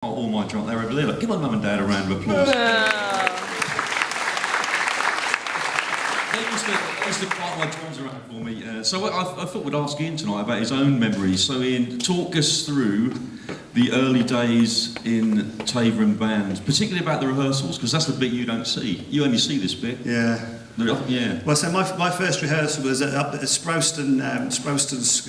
All my drunk, they're over there. Look, give my mum and dad a round of applause. They used to quite my drums around for me. So I thought we'd ask Ian tonight about his own memories. So Ian, talk us through the early days in Taverham band, particularly about the rehearsals, because that's the bit you don't see. You only see this bit. Yeah. Yeah. Well, so my first rehearsal was up at Sproston's,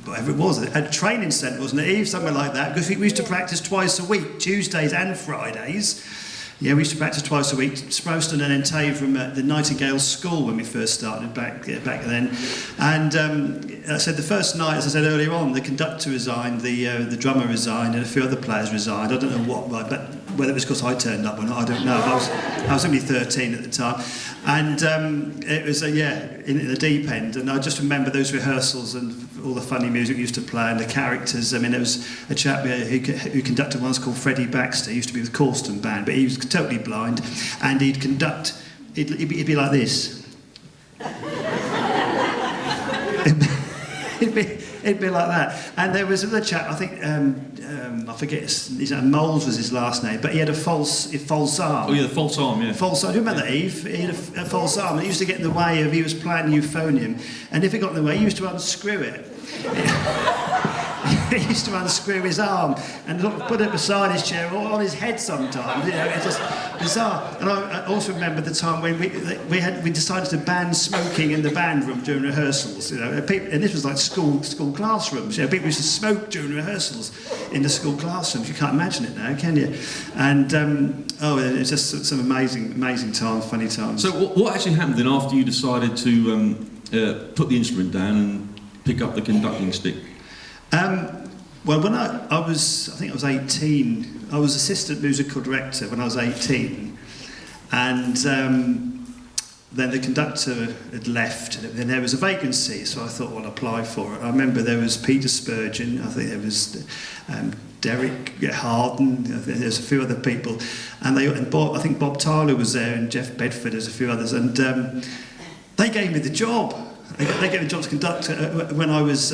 whatever it was, a training centre, wasn't it, Eve? Somewhere like that, because we used to practice twice a week, Tuesdays and Fridays. Yeah, we used to practice twice a week, Sproston and then Taverham at the Nightingale School when we first started back then. And I said the first night, as I said earlier on, the conductor resigned, the drummer resigned, and a few other players resigned. I don't know what, but whether it was because I turned up or not, I don't know. I was only 13 at the time, and it was in the deep end. And I just remember those rehearsals and all the funny music we used to play and the characters. I mean, there was a chap who conducted one called Freddie Baxter. He used to be with the Colston band, but he was totally blind, and he'd conduct. He'd be like this. It'd be like that. And there was another chap, I think, I forget, Moles was his last name, but he had a false arm. Oh yeah, the false arm, yeah. False arm. Do you remember that, Eve? He had a false arm. It used to get in the way of, he was playing euphonium, and if it got in the way, he used to unscrew it. He used to unscrew his arm and put it beside his chair or on his head sometimes. You know, it's just bizarre. And I also remember the time when we decided to ban smoking in the band room during rehearsals. You know, and this was like school classrooms. You know, people used to smoke during rehearsals in the school classrooms. You can't imagine it now, can you? And it's just some amazing times, funny times. So what actually happened then after you decided to put the instrument down and pick up the conducting stick? Well, when I think I was 18, I was assistant musical director when I was 18, and then the conductor had left, and then there was a vacancy, so I thought, well, I'll apply for it. I remember there was Peter Spurgeon, I think there was Derek Harden, there's a few other people, and I think Bob Tyler was there, and Jeff Bedford, there's a few others, and they gave me the job. They gave me the job to conduct when I was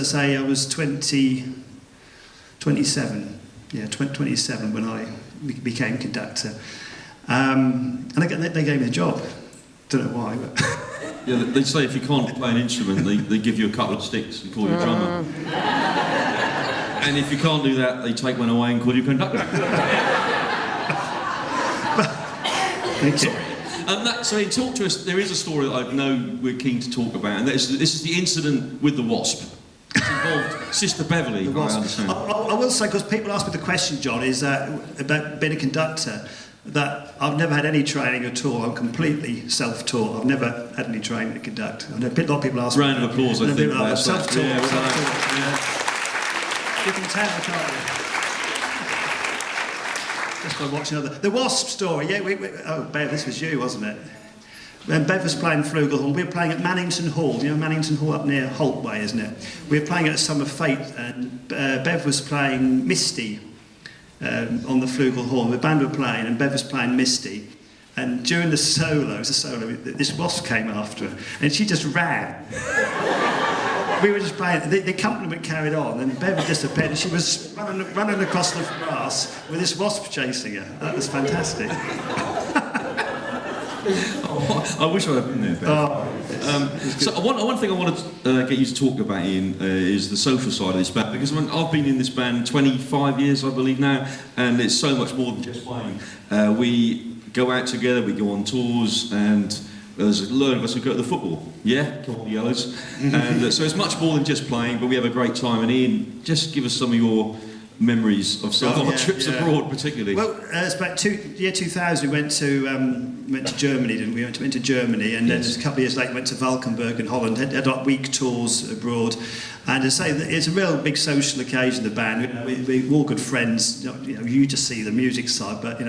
27. Yeah, 27 when I became conductor. And they gave me the job. Don't know why, but... Yeah, they say if you can't play an instrument, they give you a couple of sticks and call you drummer. And if you can't do that, they take one away and call you conductor. Thank you. So talk to us, there is a story that I know we're keen to talk about, and this is the incident with the Wasp. It involved Sister Beverly, I understand. I will say, because people ask me the question, John, is about being a conductor, that I've never had any training at all. I'm completely self-taught. I've never had any training to conduct. I know a lot of people ask me. Round of applause, I think. Self-taught. Yeah. You can tell, can't you? Just by watching the Wasp story. Yeah, Bev, this was you, wasn't it? When Bev was playing Flugelhorn, we were playing at Mannington Hall. You know Mannington Hall up near Holt Way, isn't it? We were playing at Summer Fete, and Bev was playing Misty on the Flugelhorn. The band were playing, and Bev was playing Misty. And during the solo, this Wasp came after her, and she just ran. We were just playing, the accompaniment carried on, and Bev had disappeared, and she was running across the grass with this Wasp chasing her. That was fantastic. I wish I had been there, Bev. So one thing I want to get you to talk about, Ian, is the social side of this band, because I've been in this band 25 years, I believe now, and it's so much more than just playing. We go out together, we go on tours, and there's a load of us who go to the football. Yeah, come on, Yellows. And so it's much more than just playing, but we have a great time. And Ian, just give us some of your memories of some trips abroad, particularly. Well, it's about year 2000. We went to Germany, didn't we? We went to Germany, and then a couple of years later went to Valkenburg in Holland. Had like week tours abroad, and to say that it's a real big social occasion. The band, we're all good friends. You just see the music side, but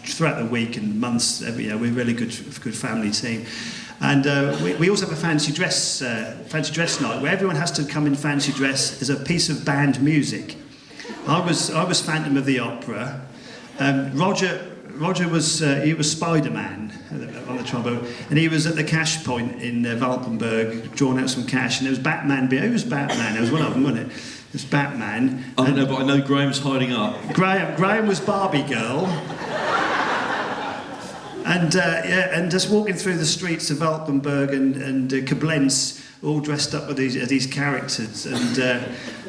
throughout the week and months, we're a really good family team. And we also have a fancy dress night where everyone has to come in fancy dress as a piece of band music. I was Phantom of the Opera. Roger was Spider-Man on the trombone, and he was at the cash point in Valkenburg, drawing out some cash, and there was Batman. Who was Batman? There was one of them, wasn't it? as Batman. I don't know, but I know Graham's hiding up. Graham was Barbie Girl. And just walking through the streets of Altenburg and Koblenz, all dressed up with these characters. And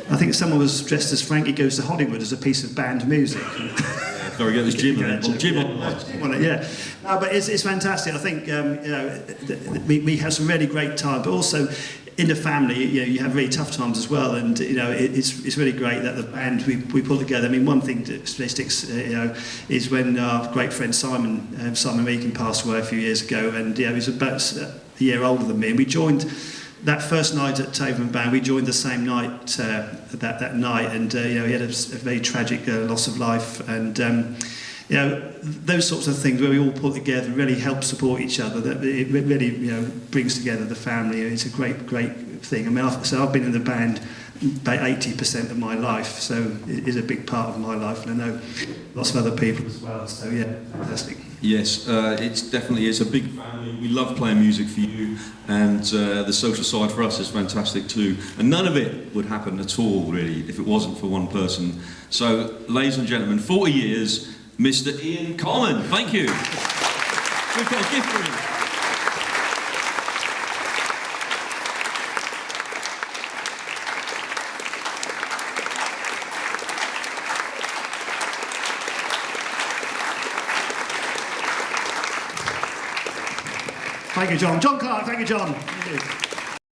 I think someone was dressed as Frankie Goes to Hollywood as a piece of banned music. Very good, it was Jim. Jim on it. Yeah. No, but it's fantastic. I think we had some really great time, but also in the family, you have really tough times as well, and it's really great that the band we pulled together. I mean, one thing that sticks, is when our great friend Simon Meakin passed away a few years ago, and he was about a year older than me, and we joined that first night at Taverham Band. We joined the same night that night, and he had a very tragic loss of life, and. Those sorts of things where we all pull together really help support each other. That it really brings together the family. It's a great thing. I mean, I've been in the band about 80% of my life, so it is a big part of my life, and I know lots of other people as well. So yeah, fantastic. Yes, it definitely is a big family. We love playing music for you, and the social side for us is fantastic too. And none of it would happen at all, really, if it wasn't for one person. So, ladies and gentlemen, 40 years. Mr. Ian Colman, thank you. We've got a gift for him. Thank you, John. John Clarke, thank you, John. Thank you.